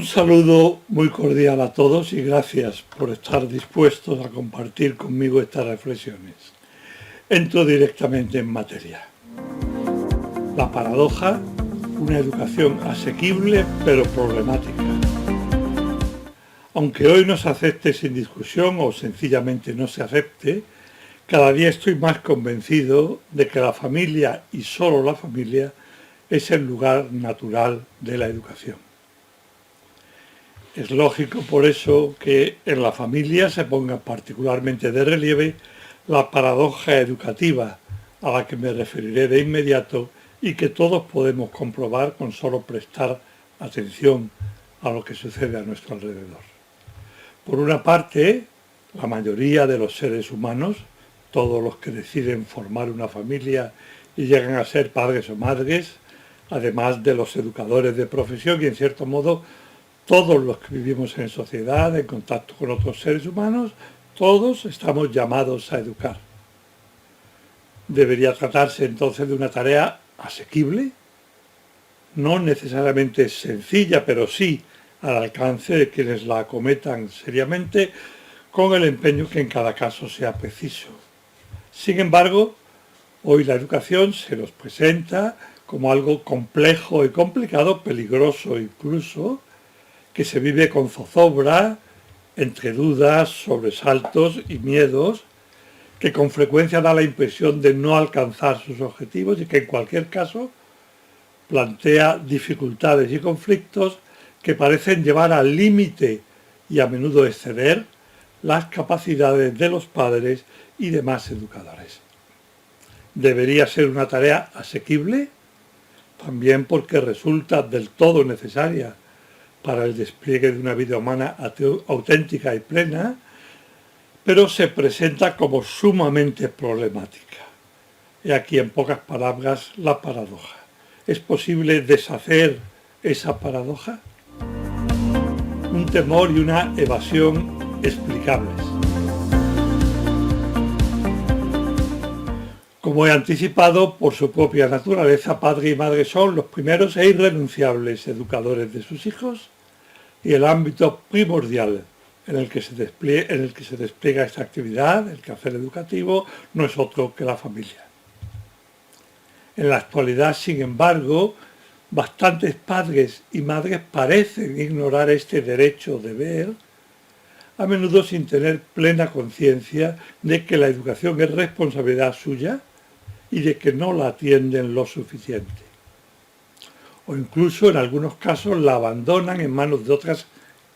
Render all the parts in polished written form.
Un saludo muy cordial a todos y gracias por estar dispuestos a compartir conmigo estas reflexiones. Entro directamente en materia. La paradoja, una educación asequible pero problemática. Aunque hoy no se acepte sin discusión o sencillamente no se acepte, cada día estoy más convencido de que la familia y solo la familia es el lugar natural de la educación. Es lógico por eso que en la familia se ponga particularmente de relieve la paradoja educativa a la que me referiré de inmediato y que todos podemos comprobar con solo prestar atención a lo que sucede a nuestro alrededor. Por una parte, la mayoría de los seres humanos, todos los que deciden formar una familia y llegan a ser padres o madres, además de los educadores de profesión y en cierto modo todos los que vivimos en sociedad, en contacto con otros seres humanos, todos estamos llamados a educar. ¿Debería tratarse entonces de una tarea asequible? No necesariamente sencilla, pero sí al alcance de quienes la acometan seriamente, con el empeño que en cada caso sea preciso. Sin embargo, hoy la educación se nos presenta como algo complejo y complicado, peligroso incluso, que se vive con zozobra, entre dudas, sobresaltos y miedos, que con frecuencia da la impresión de no alcanzar sus objetivos y que en cualquier caso plantea dificultades y conflictos que parecen llevar al límite y a menudo exceder las capacidades de los padres y demás educadores. ¿Debería ser una tarea asequible? También porque resulta del todo necesaria para el despliegue de una vida humana auténtica y plena, pero se presenta como sumamente problemática. He aquí en pocas palabras la paradoja. ¿Es posible deshacer esa paradoja? Un temor y una evasión explicables. Como he anticipado, por su propia naturaleza, padre y madre son los primeros e irrenunciables educadores de sus hijos y el ámbito primordial en el que se despliega esta actividad, el quehacer educativo, no es otro que la familia. En la actualidad, sin embargo, bastantes padres y madres parecen ignorar este derecho de ver, a menudo sin tener plena conciencia de que la educación es responsabilidad suya y de que no la atienden lo suficiente. O incluso en algunos casos la abandonan en manos de otras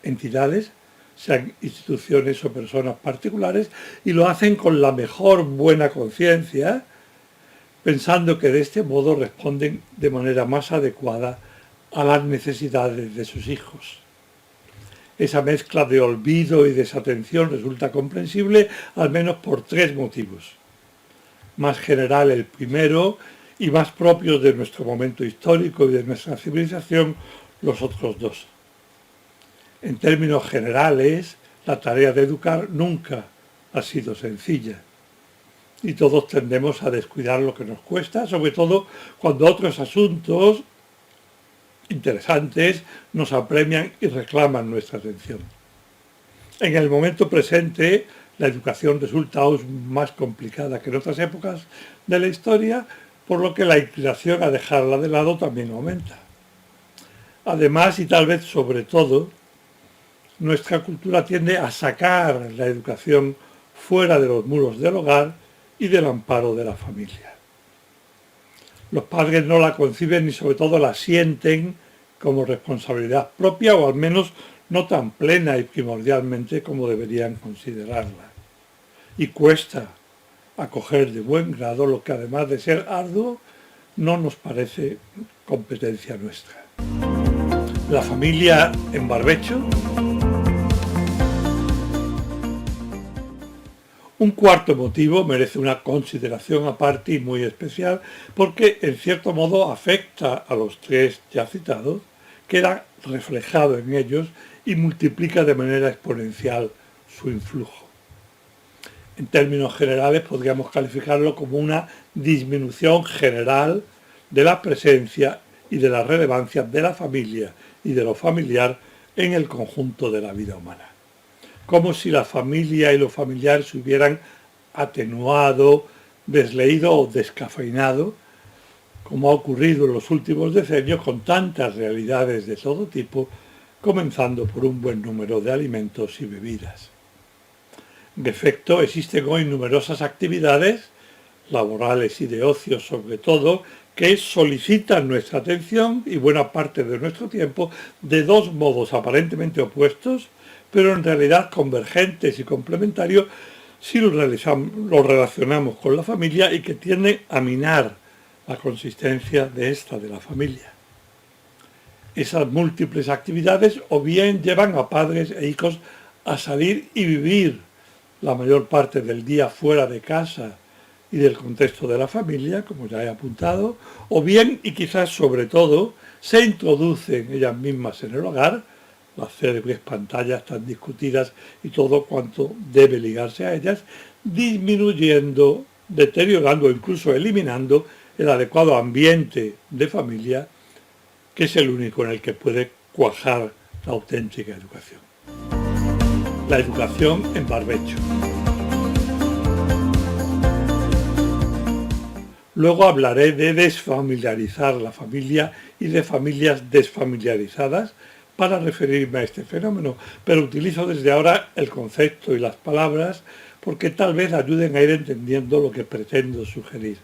entidades, sean instituciones o personas particulares, y lo hacen con la mejor buena conciencia, pensando que de este modo responden de manera más adecuada a las necesidades de sus hijos. Esa mezcla de olvido y desatención resulta comprensible al menos por tres motivos. Más general el primero y más propio de nuestro momento histórico y de nuestra civilización los otros dos. En términos generales, la tarea de educar nunca ha sido sencilla y todos tendemos a descuidar lo que nos cuesta, sobre todo cuando otros asuntos interesantes nos apremian y reclaman nuestra atención. En el momento presente, la educación resulta aún más complicada que en otras épocas de la historia, por lo que la inclinación a dejarla de lado también aumenta. Además, y tal vez sobre todo, nuestra cultura tiende a sacar la educación fuera de los muros del hogar y del amparo de la familia. Los padres no la conciben ni sobre todo la sienten como responsabilidad propia o al menos no tan plena y primordialmente como deberían considerarla. Y cuesta acoger de buen grado lo que además de ser arduo no nos parece competencia nuestra. La familia en barbecho. Un cuarto motivo merece una consideración aparte y muy especial porque en cierto modo afecta a los tres ya citados, queda reflejado en ellos y multiplica de manera exponencial su influjo. En términos generales podríamos calificarlo como una disminución general de la presencia y de la relevancia de la familia y de lo familiar en el conjunto de la vida humana. Como si la familia y lo familiar se hubieran atenuado, desleído o descafeinado, como ha ocurrido en los últimos decenios con tantas realidades de todo tipo, comenzando por un buen número de alimentos y bebidas. En efecto, existen hoy numerosas actividades, laborales y de ocio sobre todo, que solicitan nuestra atención y buena parte de nuestro tiempo de dos modos aparentemente opuestos, pero en realidad convergentes y complementarios si lo relacionamos con la familia y que tienden a minar la consistencia de esta de la familia. Esas múltiples actividades o bien llevan a padres e hijos a salir y vivir la mayor parte del día fuera de casa y del contexto de la familia, como ya he apuntado, o bien, y quizás sobre todo, se introducen ellas mismas en el hogar, las célebres pantallas tan discutidas y todo cuanto debe ligarse a ellas, disminuyendo, deteriorando o incluso eliminando el adecuado ambiente de familia, que es el único en el que puede cuajar la auténtica educación. La educación en barbecho. Luego hablaré de desfamiliarizar la familia y de familias desfamiliarizadas para referirme a este fenómeno, pero utilizo desde ahora el concepto y las palabras porque tal vez ayuden a ir entendiendo lo que pretendo sugerir,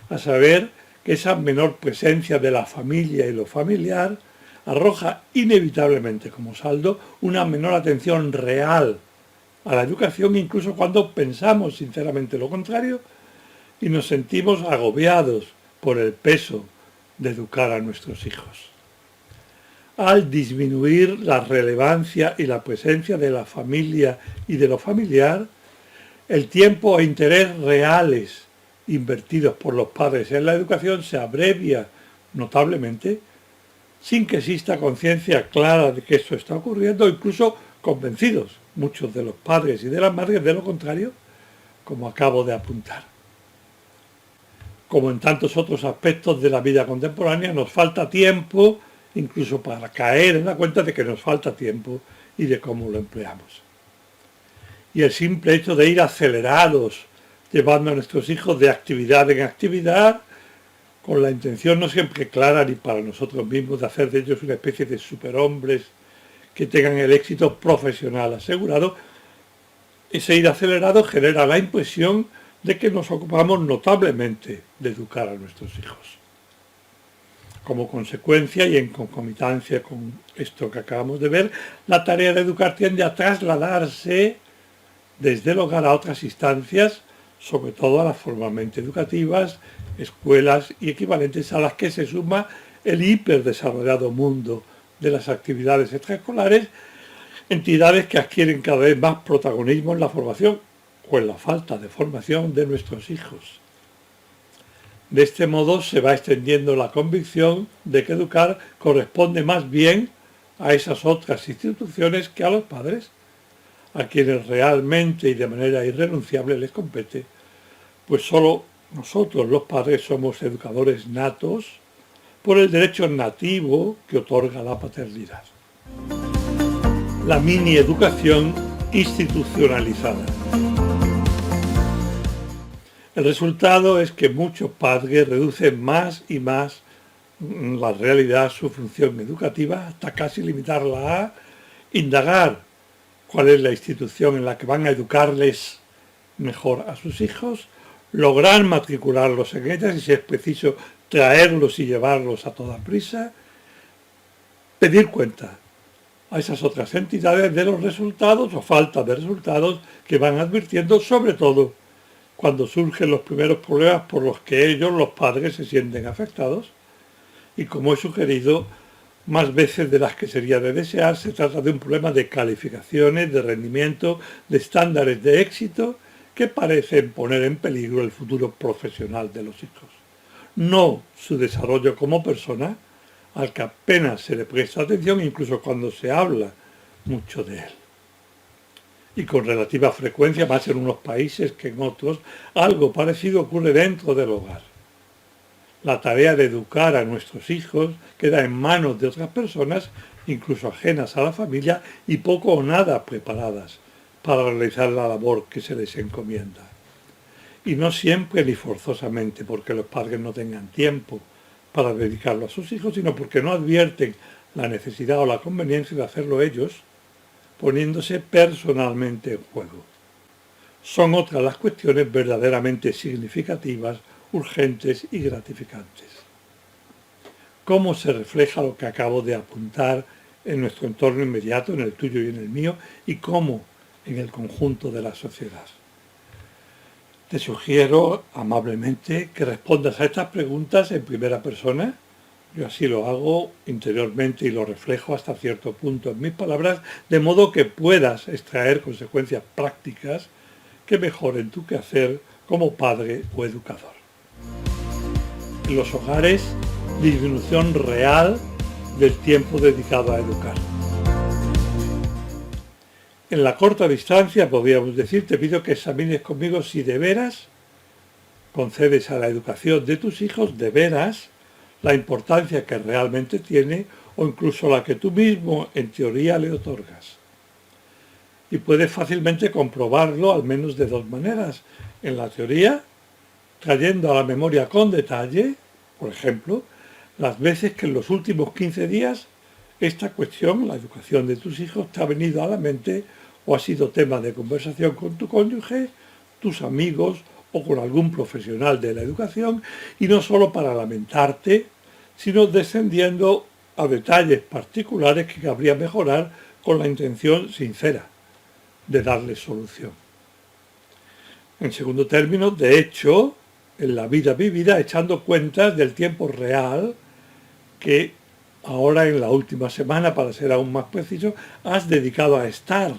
a saber que esa menor presencia de la familia y lo familiar arroja inevitablemente como saldo una menor atención real a la educación, incluso cuando pensamos sinceramente lo contrario y nos sentimos agobiados por el peso de educar a nuestros hijos. Al disminuir la relevancia y la presencia de la familia y de lo familiar, el tiempo e interés reales invertidos por los padres en la educación se abrevia notablemente sin que exista conciencia clara de que esto está ocurriendo, incluso convencidos muchos de los padres y de las madres de lo contrario, como acabo de apuntar. Como en tantos otros aspectos de la vida contemporánea, nos falta tiempo, incluso para caer en la cuenta de que nos falta tiempo y de cómo lo empleamos. Y el simple hecho de ir acelerados, llevando a nuestros hijos de actividad en actividad, con la intención no siempre clara ni para nosotros mismos de hacer de ellos una especie de superhombres que tengan el éxito profesional asegurado, ese ir acelerado genera la impresión de que nos ocupamos notablemente de educar a nuestros hijos. Como consecuencia y en concomitancia con esto que acabamos de ver, la tarea de educar tiende a trasladarse desde el hogar a otras instancias, sobre todo a las formalmente educativas, escuelas y equivalentes a las que se suma el hiperdesarrollado mundo de las actividades extraescolares, entidades que adquieren cada vez más protagonismo en la formación o en la falta de formación de nuestros hijos. De este modo se va extendiendo la convicción de que educar corresponde más bien a esas otras instituciones que a los padres, a quienes realmente y de manera irrenunciable les compete, pues solo nosotros los padres somos educadores natos por el derecho nativo que otorga la paternidad. La mini educación institucionalizada. El resultado es que muchos padres reducen más y más la realidad, su función educativa, hasta casi limitarla a indagar cuál es la institución en la que van a educarles mejor a sus hijos, lograr matricularlos en ellas y, si es preciso, traerlos y llevarlos a toda prisa, pedir cuenta a esas otras entidades de los resultados o falta de resultados que van advirtiendo, sobre todo cuando surgen los primeros problemas por los que ellos, los padres, se sienten afectados. Y como he sugerido, más veces de las que sería de desear, se trata de un problema de calificaciones, de rendimiento, de estándares de éxito que parecen poner en peligro el futuro profesional de los hijos. No su desarrollo como persona, al que apenas se le presta atención, incluso cuando se habla mucho de él. Y con relativa frecuencia, más en unos países que en otros, algo parecido ocurre dentro del hogar. La tarea de educar a nuestros hijos queda en manos de otras personas, incluso ajenas a la familia y poco o nada preparadas para realizar la labor que se les encomienda. Y no siempre ni forzosamente porque los padres no tengan tiempo para dedicarlo a sus hijos, sino porque no advierten la necesidad o la conveniencia de hacerlo ellos, poniéndose personalmente en juego. Son otras las cuestiones verdaderamente significativas, urgentes y gratificantes. ¿Cómo se refleja lo que acabo de apuntar en nuestro entorno inmediato, en el tuyo y en el mío, y cómo en el conjunto de la sociedad? Te sugiero amablemente que respondas a estas preguntas en primera persona. Yo así lo hago interiormente y lo reflejo hasta cierto punto en mis palabras, de modo que puedas extraer consecuencias prácticas que mejoren tu quehacer como padre o educador. En los hogares, disminución real del tiempo dedicado a educar. En la corta distancia, podríamos decir, te pido que examines conmigo si de veras concedes a la educación de tus hijos, de veras, la importancia que realmente tiene o incluso la que tú mismo en teoría le otorgas. Y puedes fácilmente comprobarlo al menos de dos maneras. En la teoría, trayendo a la memoria con detalle, por ejemplo, las veces que en los últimos 15 días esta cuestión, la educación de tus hijos, te ha venido a la mente o ha sido tema de conversación con tu cónyuge, tus amigos o con algún profesional de la educación, y no solo para lamentarte, sino descendiendo a detalles particulares que cabría mejorar con la intención sincera de darles solución. En segundo término, de hecho, en la vida vivida, echando cuentas del tiempo real que ahora en la última semana, para ser aún más preciso, has dedicado a estar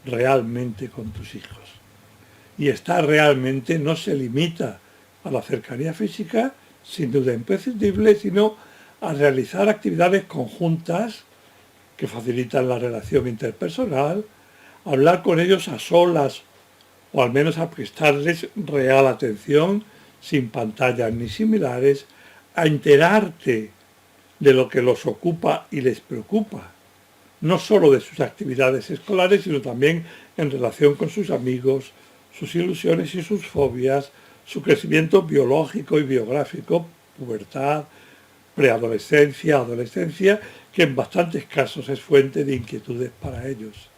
realmente con tus hijos. Y estar realmente no se limita a la cercanía física, sin duda imprescindible, sino a realizar actividades conjuntas que facilitan la relación interpersonal, hablar con ellos a solas o al menos a prestarles real atención, sin pantallas ni similares, a enterarte de lo que los ocupa y les preocupa, no solo de sus actividades escolares, sino también en relación con sus amigos, sus ilusiones y sus fobias, su crecimiento biológico y biográfico, pubertad, preadolescencia, adolescencia, que en bastantes casos es fuente de inquietudes para ellos.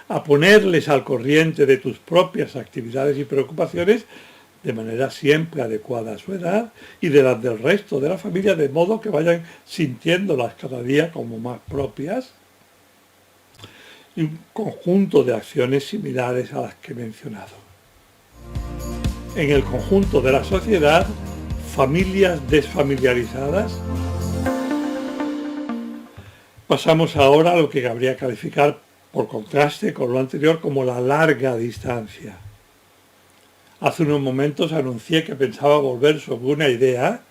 A ponerles al corriente de tus propias actividades y preocupaciones de manera siempre adecuada a su edad y de las del resto de la familia, de modo que vayan sintiéndolas cada día como más propias, y un conjunto de acciones similares a las que he mencionado. En el conjunto de la sociedad, familias desfamiliarizadas. Pasamos ahora a lo que cabría calificar por contraste con lo anterior como la larga distancia. Hace unos momentos anuncié que pensaba volver sobre una idea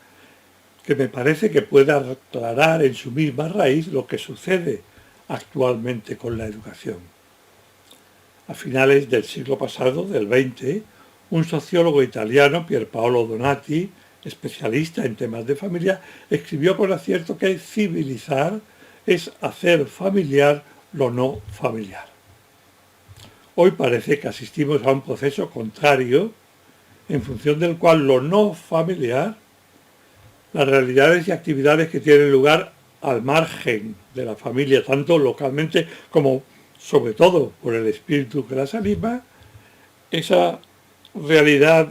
que me parece que puede aclarar en su misma raíz lo que sucede actualmente con la educación. A finales del siglo pasado, del XX, un sociólogo italiano, Pierpaolo Donati, especialista en temas de familia, escribió con acierto que civilizar es hacer familiar lo no familiar. Hoy parece que asistimos a un proceso contrario, en función del cual lo no familiar, las realidades y actividades que tienen lugar al margen de la familia, tanto localmente como sobre todo por el espíritu que las anima, esa realidad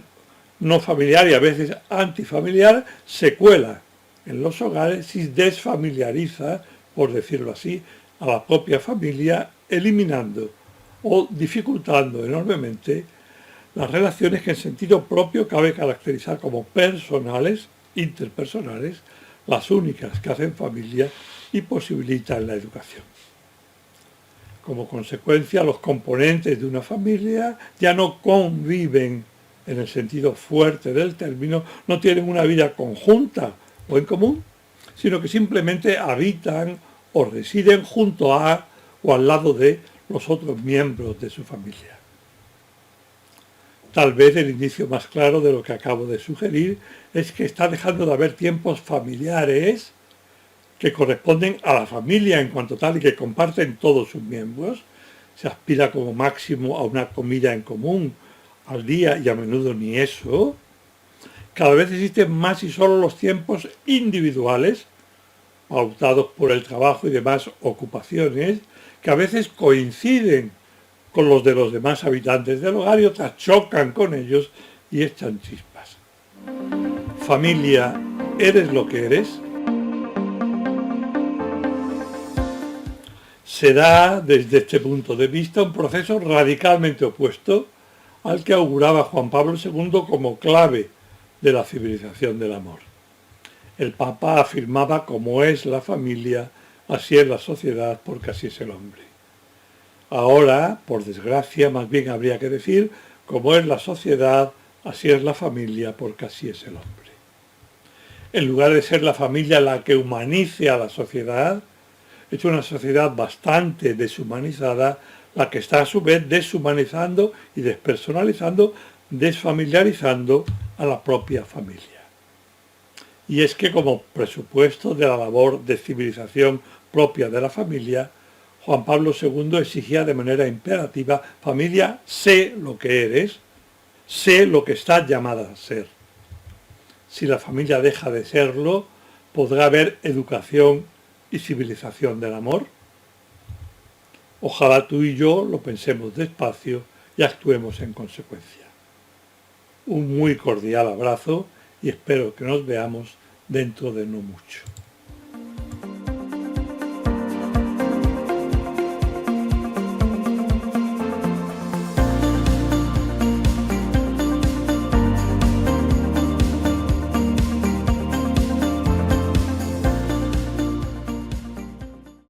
no familiar y a veces antifamiliar se cuela en los hogares y desfamiliariza, por decirlo así, a la propia familia, eliminando o dificultando enormemente las relaciones que en sentido propio cabe caracterizar como personales, interpersonales, las únicas que hacen familia y posibilitan la educación. Como consecuencia, los componentes de una familia ya no conviven en el sentido fuerte del término, no tienen una vida conjunta o en común, sino que simplemente habitan o residen junto a o al lado de los otros miembros de su familia. Tal vez el indicio más claro de lo que acabo de sugerir es que está dejando de haber tiempos familiares que corresponden a la familia en cuanto tal y que comparten todos sus miembros. Se aspira como máximo a una comida en común al día y a menudo ni eso. Cada vez existen más y solo los tiempos individuales, pautados por el trabajo y demás ocupaciones, que a veces coinciden con los de los demás habitantes del hogar y otras chocan con ellos y echan chispas. Familia, ¿eres lo que eres? Se da desde este punto de vista un proceso radicalmente opuesto al que auguraba Juan Pablo II como clave de la civilización del amor. El Papa afirmaba como es la familia, así es la sociedad, porque así es el hombre. Ahora, por desgracia, más bien habría que decir como es la sociedad, así es la familia, porque así es el hombre. En lugar de ser la familia la que humanice a la sociedad, es una sociedad bastante deshumanizada la que está a su vez deshumanizando y despersonalizando, desfamiliarizando a la propia familia. Y es que como presupuesto de la labor de civilización propia de la familia, Juan Pablo II exigía de manera imperativa: familia, sé lo que eres, sé lo que estás llamada a ser. Si la familia deja de serlo, ¿podrá haber educación y civilización del amor? Ojalá tú y yo lo pensemos despacio y actuemos en consecuencia. Un muy cordial abrazo y espero que nos veamos dentro de no mucho.